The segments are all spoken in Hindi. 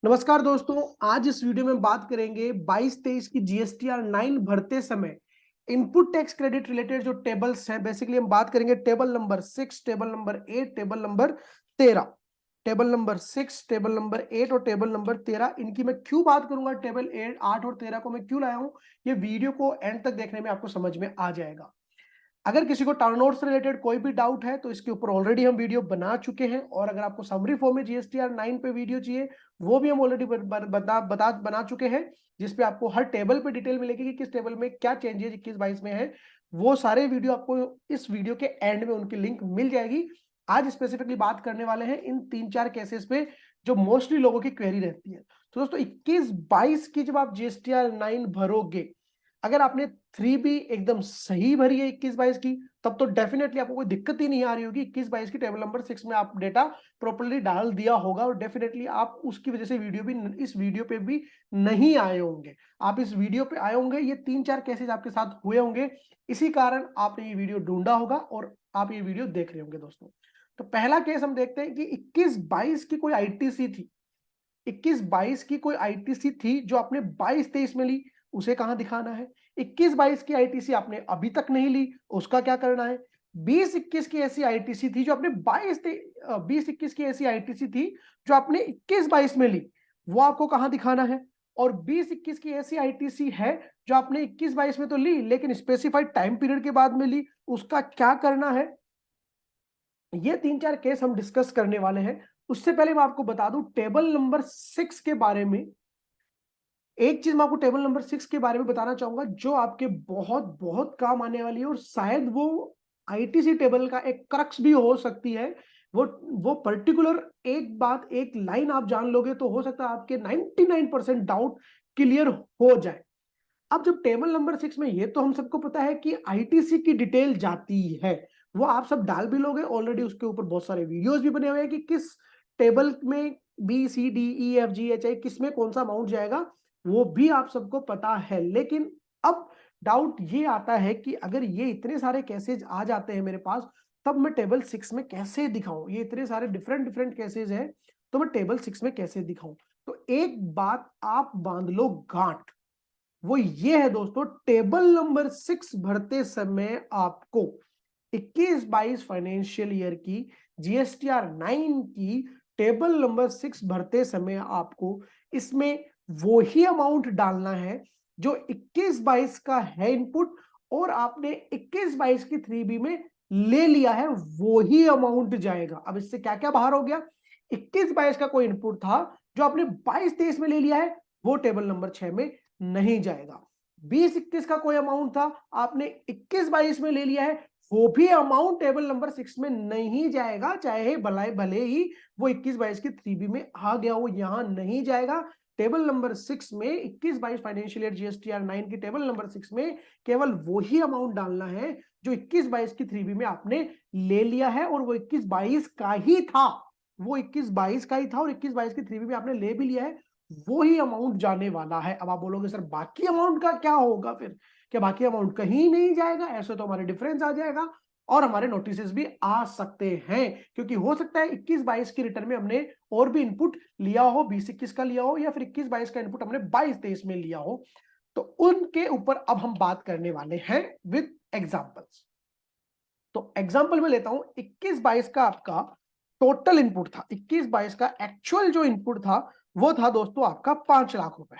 नमस्कार दोस्तों, आज इस वीडियो में बात करेंगे 22-23 की जीएसटीआर 9 भरते समय इनपुट टैक्स क्रेडिट रिलेटेड जो टेबल्स हैं। बेसिकली हम बात करेंगे table number 6, table number 8, table number 13। Table number 6, table number 8 और टेबल नंबर 13, इनकी मैं क्यों बात करूंगा, टेबल 8 और 13 को मैं क्यों लाया हूं, ये वीडियो को एंड तक देखने में आपको समझ में आ जाएगा। अगर किसी को टर्नओवर से रिलेटेड कोई भी डाउट है तो इसके ऊपर ऑलरेडी हम वीडियो बना चुके हैं, और अगर आपको समरी फॉर्म में जीएसटीआर 9 पे वीडियो चाहिए वो भी हम ऑलरेडी बना चुके हैं, जिसपे आपको हर टेबल पे डिटेल मिलेगी कि किस टेबल में क्या चेंजेस 21-22 में है। वो सारे वीडियो आपको इस वीडियो के एंड में उनकी लिंक मिल जाएगी। आज स्पेसिफिकली बात करने वाले हैं इन 3-4 केसेस पे जो मोस्टली लोगों की क्वेरी रहती है। तो दोस्तों 21-22 की जब आप जीएसटीआर 9 भरोगे, अगर आपने 3B एकदम सही भरी है 21-22 की, तब तो डेफिनेटली आपको कोई दिक्कत ही नहीं आ रही होगी। 21-22 की टेबल नंबर 6 में आप डेटा प्रॉपर्ली डाल दिया होगा और डेफिनेटली आप उसकी वजह से इस वीडियो पे भी नहीं आए होंगे। आप इस वीडियो पे आए होंगे, ये 3-4 केसेस आपके साथ हुए होंगे, इसी कारण आपने ये वीडियो ढूंढा होगा और आप ये वीडियो देख रहे होंगे। दोस्तों तो पहला केस हम देखते हैं कि 21-22 की कोई आईटीसी थी। 21-22 की कोई आईटीसी थी जो आपने 22-23 में ली, उसे कहां दिखाना है। 21-22 की आईटीसी आपने अभी तक नहीं ली, उसका क्या करना है। 20-21 की ऐसी आईटीसी थी जो आपने 20-21 की ऐसी आईटीसी थी जो आपने 21-22 में ली, वो आपको कहां दिखाना है। और 20-21 की ऐसी आईटीसी है जो आपने 21-22 में तो ली लेकिन स्पेसिफाइड टाइम पीरियड के बाद में ली, उसका क्या करना है। ये 3-4 केस हम डिस्कस करने वाले हैं। उससे पहले मैं आपको बता दूं टेबल नंबर 6 के बारे में। एक चीज मैं आपको टेबल नंबर 6 के बारे में बताना चाहूंगा जो आपके बहुत बहुत काम आने वाली है, और शायद वो आईटीसी टेबल का एक क्रक्स भी हो सकती है। वो पर्टिकुलर एक बात, एक लाइन आप जान लोगे तो हो सकता है आपके 99% डाउट क्लियर हो जाए। अब जब टेबल नंबर 6 में, ये तो हम सबको पता है कि आईटीसी की डिटेल जाती है, वो आप सब डाल भी लोगे ऑलरेडी। उसके ऊपर बहुत सारे वीडियोस भी बने हुए हैं कि किस टेबल में BCDEFGHI किस में कौन सा अमाउंट जाएगा, वो भी आप सबको पता है। लेकिन अब डाउट ये आता है कि अगर ये इतने सारे केसेज आ जाते हैं मेरे पास, तब मैं टेबल 6 में कैसे दिखाऊं। ये इतने सारे डिफरेंट डिफरेंट केसेज हैं, तो मैं टेबल 6 में कैसे दिखाऊं। तो एक बात आप बांध लो गांठ, वो ये है दोस्तों, टेबल नंबर 6 भरते समय आपको 21-22 फाइनेंशियल ईयर की जीएसटीआर 9 की टेबल नंबर 6 भरते समय आपको इसमें वो ही अमाउंट डालना है जो 21-22 का है इनपुट, और आपने 21-22 की 3B में ले लिया है, वो ही अमाउंट जाएगा। अब इससे क्या क्या बाहर हो गया, 21-22 का कोई इनपुट था जो आपने 22-23 में ले लिया है, वो टेबल नंबर 6 में नहीं जाएगा। 20-21 का कोई अमाउंट था आपने 21-22 में ले लिया है, वो भी अमाउंट टेबल नंबर 6 में नहीं जाएगा, चाहे भले ही वो 21-22 की 3B में आ गया हो, यहां नहीं जाएगा। टेबल नंबर 6 में 21-22 फाइनेंशियल ईयर जीएसटीआर 9 की टेबल नंबर 6 में केवल वो ही अमाउंट डालना है जो 21-22 की 3B में आपने ले लिया है, और वो 21-22 का ही था। वो 21-22 का ही था और 21-22 की 3B में आपने ले भी लिया है, वो ही अमाउंट जाने वाला है। अब आप बोलोगे सर बाकी अमाउंट का क्या होगा फिर, क्या बाकी अमाउंट कहीं नहीं जाएगा। ऐसे तो हमारे डिफरेंस आ जाएगा और हमारे नोटिस भी आ सकते हैं, क्योंकि हो सकता है 21-22 की रिटर्न में हमने और भी इनपुट लिया हो, 20-21 का लिया हो, या फिर 21-22 का इनपुट हमने 22-23 में लिया हो। तो उनके ऊपर अब हम बात करने वाले हैं विद एग्जांपल्स। तो एग्जांपल में लेता हूं, 21-22 का आपका टोटल इनपुट था, 21-22 का एक्चुअल जो इनपुट था वो था दोस्तों आपका 5 लाख रुपए।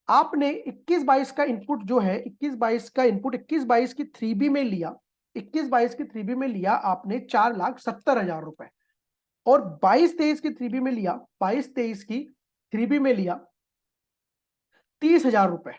आपने 21-22 का इनपुट जो है, 21-22 का इनपुट 21-22 की 3B में लिया, 21-22 की 3B में लिया आपने 4,70,000 रुपए, और 22-23 की 3B में लिया, 22-23 की 3B में लिया 30,000 रुपए।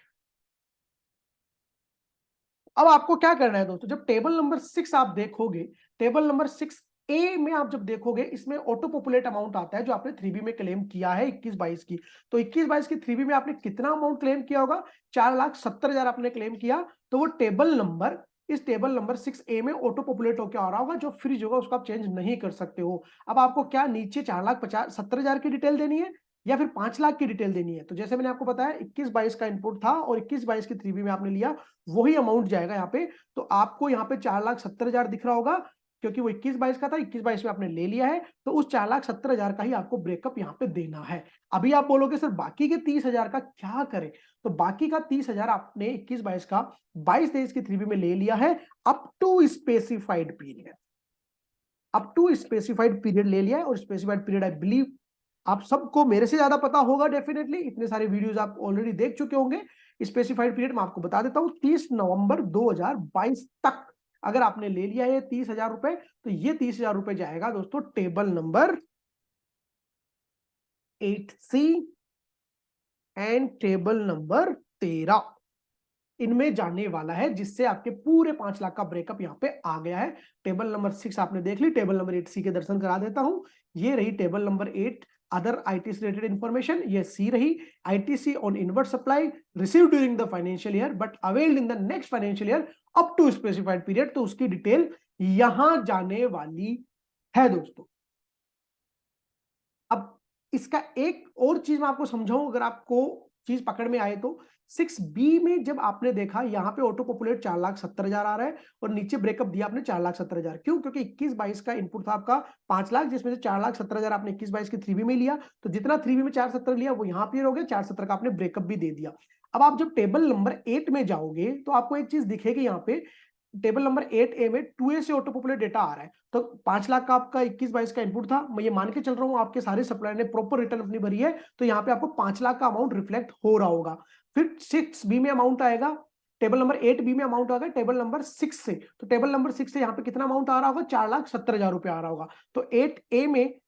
अब आपको क्या करना है दोस्तों, जब टेबल नंबर 6 आप देखोगे, टेबल नंबर 6A में आप जब देखोगे, इसमें ऑटो पॉपुलेट अमाउंट आता है जो आपने 3B में क्लेम किया है 21-22 की। तो 21-22 की 3B में आपने कितना अमाउंट क्लेम किया होगा, 4,70,000 आपने क्लेम किया। तो वो टेबल नंबर, इस टेबल नंबर 6A में ऑटो पॉपुलेट होकर आ रहा होगा, जो फ्रीज होगा उसको आप चेंज नहीं कर सकते हो। अब आपको क्या नीचे 4,70,000 की डिटेल देनी है या फिर 5 लाख की डिटेल देनी है। तो जैसे मैंने आपको बताया 21-22 का इनपुट था और 21-22 की 3B में आपने लिया, वही अमाउंट जाएगा यहाँ पे। तो आपको यहाँ पे 4,70,000 दिख रहा होगा, क्योंकि वो 21-22 का था, 21-22 में आपने ले लिया है, तो उस 4,70,000 का ही आपको ब्रेकअप यहाँ पे देना है। अभी आप बोलोगे सर बाकी के 30,000 का क्या करें? तो बाकी का 30,000 आपने 21-22 का 22-23 की 3B में ले लिया है, up to specified period. Up to specified period ले लिया है, और स्पेसिफाइड पीरियड आई बिलीव आप सबको मेरे से ज्यादा पता होगा, डेफिनेटली इतने सारे वीडियोस आप ऑलरेडी देख चुके होंगे। स्पेसिफाइड पीरियड मैं आपको बता देता हूं, 30 नवंबर 2022 तक अगर आपने ले लिया है 30,000 रुपए, तो ये 30,000 रुपए जाएगा दोस्तों table number 8C and table number 13, इनमें जाने वाला है, जिससे आपके पूरे 5 लाख का ब्रेकअप यहाँ पे आ गया है। टेबल नंबर 6 आपने देख ली, टेबल नंबर 8C के दर्शन करा देता हूं। ये रही table number 8, other ITC related information. ये सी रही, ITC on inward supply receive during the financial year but availed in the next financial year up to specified period, तो उसकी डिटेल यहां जाने वाली है दोस्तों। अब इसका एक और चीज मैं आपको समझाऊं, अगर आपको चीज पकड़ में आए तो 6B में जब आपने देखा यहाँ पे ऑटो पॉपुलेट 4,70,000 आ रहा है, और नीचे ब्रेकअप दिया आपने 4,70,000। क्यों? क्योंकि 21-22 का इनपुट था आपका 5 लाख, जिसमें से 4,70,000 आपने 21-22 की 3B में लिया, तो जितना 3B में 470 लिया वो यहाँ पे हो गया, 470 का आपने ब्रेकअप भी दे दिया। अब आप जब टेबल नंबर 8 में जाओगे तो आपको एक चीज दिखेगी यहाँ पे, टेबल नंबर 8A में 2A से ऑटो पॉपुलेट डेटा आ रहा है, तो 5 लाख का आपका 21-22 का इनपुट था। मैं ये मान के चल रहा हूं आपके सारे सप्लायर ने प्रॉपर रिटर्न अपनी भरी है, तो यहाँ पे आपको 5 लाख का अमाउंट रिफ्लेक्ट हो रहा होगा। फिर 6B में अमाउंट आएगा, टेबल नंबर 8B में अमाउंट आएगा टेबल नंबर 6 से, तो टेबल नंबर 6 से यहाँ पे कितना अमाउंट आ रहा होगा? 4,70,000 रुपए आ रहा होगा। तो 8A में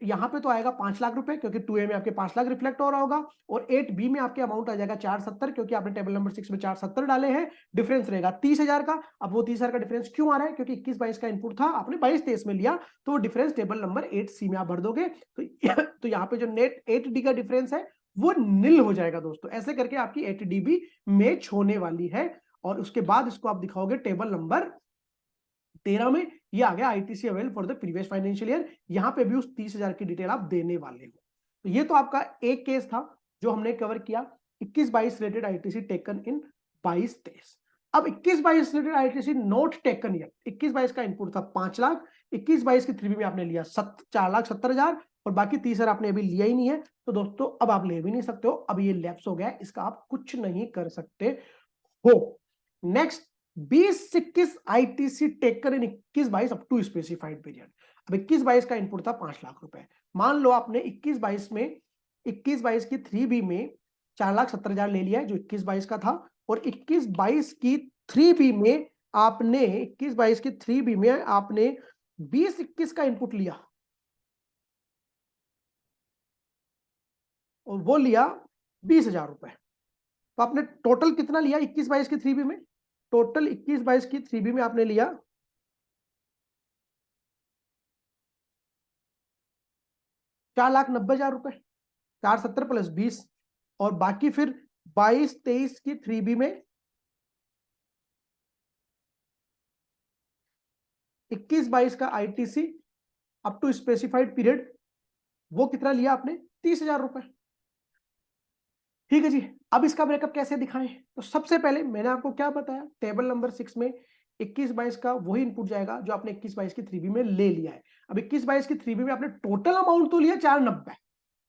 यहाँ पे तो आएगा 5 लाख रुपए, क्योंकि 2A में आपके 5 लाख रिफ्लेक्ट हो रहा होगा, और 8B में आपके अमाउंट आ जाएगा 470, क्योंकि आपने टेबल नंबर 6 में 470 डाले हैं। डिफरेंस रहेगा 30,000 का। अब वो 30,000 का डिफरेंस क्यों आ रहा है? क्योंकि 21-22 का इनपुट था, आपने 22-23 में लिया, तो डिफरेंस टेबल नंबर 8C में आप भर दोगे, तो यहाँ पे जो नेट 8D का डिफरेंस है वो नील हो जाएगा दोस्तों। ऐसे करके आपकी 8D भी मैच होने वाली है, और उसके बाद इसको आप दिखाओगे टेबल नंबर 13 में, ये आ गया ITC avail for the previous financial year. यहां पे भी उस 30,000 की डिटेल आप देने वाले हो। तो ये तो आपका एक केस था जो हमने कवर किया, 21-22 रिलेटेड आईटीसी टेकन इन 22-23। अब 21-22 related ITC not taken year, 21-22 का इनपुट था 5 लाख, 21-22 की 3B में आपने लिया 4,70,000, और बाकी 30,000 आपने अभी लिया ही नहीं है, तो दोस्तों अब आप ले भी नहीं सकते हो, अब ये लैप्स हो गया, इसका आप कुछ नहीं कर सकते हो। Next, 20-21 ITC taken in 21-22 up to specified period. अब 21-22 का इनपुट था 5 लाख रुपए। मान लो आपने 21-22 में 21-22 की 3B में 4,70,000 ले लिया है जो 21-22 का था, और 21-22 की 3B में आपने 21-22 की 3B में आपने 20-21 का इनपुट लिया, और वो लिया 20,000 रुपए। तो आपने टोटल कितना लिया 21-22 की 3B में? टोटल 21-22 की 3B में आपने लिया 4,90,000 रुपए, 470 प्लस 20, और बाकी फिर 22-23 की 3B में 21-22 का ITC up to specified period, वो कितना लिया आपने? 30,000 रुपए। ठीक है जी। अब इसका ब्रेकअप कैसे दिखाएं? तो सबसे पहले मैंने आपको क्या बताया, टेबल नंबर 6 में 21-22 का वही इनपुट जाएगा जो आपने 21-22 की 3B में ले लिया है। अब 21-22 की 3B में आपने टोटल अमाउंट तो लिया 490,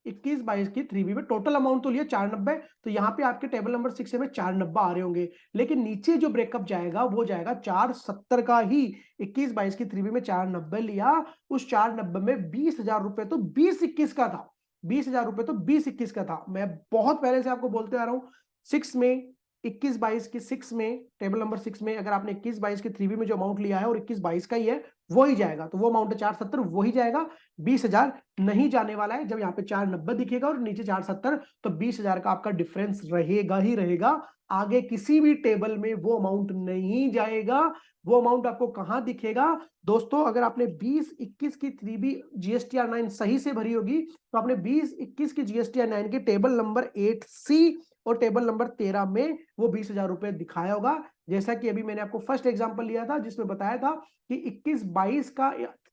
21-22 की 3B में टोटल अमाउंट तो लिया 490, तो यहाँ पे आपके टेबल नंबर 6 में 490 आ रहे होंगे, लेकिन नीचे जो ब्रेकअप जाएगा वो जाएगा 470 का ही। 21-22 की 3B में 490 लिया, उस 490 में 20,000 रुपए तो 20-21 का था, 20,000 रुपए तो 20-21 का था। मैं बहुत पहले से आपको बोलते आ रहा हूँ, 6 में 21-22 की 6 में टेबल नंबर 6 में अगर आपने 21-22 की 3B में जो अमाउंट लिया है और 21-22 का ही है, वो ही जाएगा, तो वो अमाउंट है 470, वही जाएगा, 20,000 नहीं जाने वाला है। जब यहाँ पे 490 दिखेगा और नीचे 470, तो 20,000 का आपका डिफरेंस रहेगा ही रहेगा, आगे किसी भी टेबल में वो अमाउंट नहीं जाएगा। वो अमाउंट आपको कहां दिखेगा दोस्तों? अगर आपने 20-21 की 3B GSTR 9 सही से भरी होगी, तो आपने 20-21 की GSTR 9 के टेबल नंबर 8C और टेबल नंबर 13 में वो 20,000 रुपए दिखाया होगा। जैसा कि अभी मैंने आपको फर्स्ट एग्जांपल लिया था जिसमें बताया था कि 21-22 का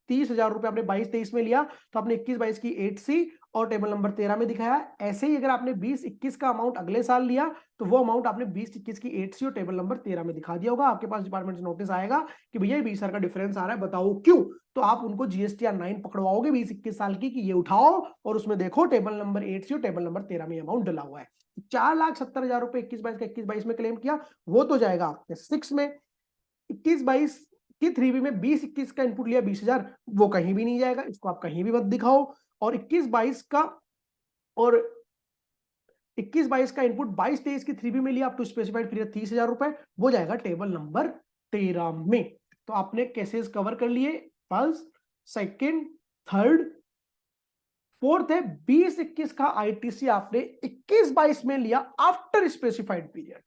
30,000 रुपए आपने 22-23 में लिया, तो आपने 21-22 की 8C और टेबल नंबर 13 में दिखाया। ऐसे ही अगर आपने 20-21 का अमाउंट अगले साल लिया तो वो अमाउंट आपने 20-21 की 8 सी और टेबल नंबर 13 में दिखा दिया होगा। आपके पास डिपार्टमेंट से नोटिस आएगा कि भैया 20,000 का डिफरेंस आ रहा है, बताओ क्यों। तो आप उनको GSTR 9 पकड़वाओगे 20-21 साल की कि ये उठाओ और उसमें देखो टेबल नंबर 8 सी और टेबल नंबर 13 में अमाउंट डला हुआ है। 4,70,000 रुपए 21-22 का 21-22 में क्लेम किया, वो तो जाएगा आपके 6 में। 21-22 की 3B में 20-21 का इनपुट लिया 20,000, वो कहीं भी नहीं जाएगा, इसको आप कहीं भी मत दिखाओ। और 21-22 का और 21-22 का इनपुट 22-23 की 3B में लिया अप टू स्पेसिफाइड पीरियड 30,000 रुपए, वो जाएगा टेबल नंबर 13 में। तो आपने केसेस कवर कर लिए, फर्स्ट, सेकंड, थर्ड, फोर्थ है 20-21 का ITC आपने 21-22 में लिया आफ्टर स्पेसिफाइड पीरियड।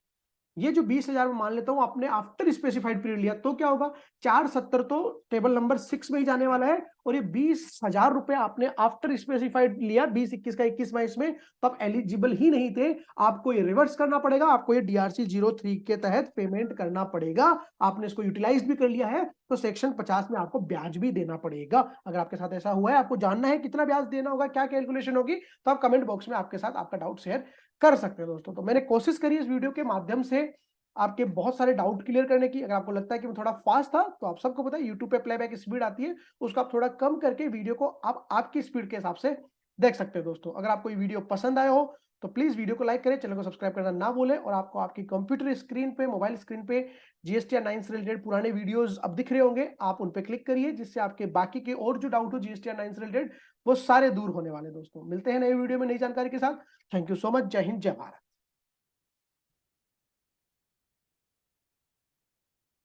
ये जो 20,000 में मान लेता हूं आपने आफ्टर स्पेसिफाइड पीरियड लिया तो क्या होगा, 470 तो टेबल नंबर 6 में ही जाने वाला है, और ये 20,000 रुपए आपने आफ्टर स्पेसिफाइड लिया 20-21 का 21-22 में, तो आप एलिजिबल ही नहीं थे। आपको ये रिवर्स करना पड़ेगा, आपको ये DRC 03 के तहत पेमेंट करना पड़ेगा। आपने इसको यूटिलाइज भी कर लिया है तो सेक्शन 50 में आपको ब्याज भी देना पड़ेगा। अगर आपके साथ ऐसा हुआ है, आपको जानना है कितना ब्याज देना होगा, क्या कैलकुलेशन होगी, तो आप कमेंट बॉक्स में आपके साथ आपका डाउट शेयर कर सकते हैं दोस्तों। तो मैंने कोशिश करी इस वीडियो के माध्यम से आपके बहुत सारे डाउट क्लियर करने की। अगर आपको लगता है कि मैं थोड़ा फास्ट था तो आप सबको पता है यूट्यूब पे प्लेबैक स्पीड आती है, उसको आप थोड़ा कम करके वीडियो को आप आपकी स्पीड के हिसाब से देख सकते हैं दोस्तों। अगर आपको ये वीडियो पसंद आया हो तो प्लीज वीडियो को लाइक करें, चैनल को सब्सक्राइब करना ना भूलें, और आपको आपकी कंप्यूटर स्क्रीन पे, मोबाइल स्क्रीन पे GSTR 9 से रिलेटेड पुराने वीडियोस अब दिख रहे होंगे, आप उन पे क्लिक करिए जिससे आपके बाकी के और जो डाउट हो GSTR 9 से रिलेटेड वो सारे दूर होने वाले। दोस्तों मिलते हैं नए वीडियो में नई जानकारी के साथ। Thank you so much. जय हिंद, जय भारत।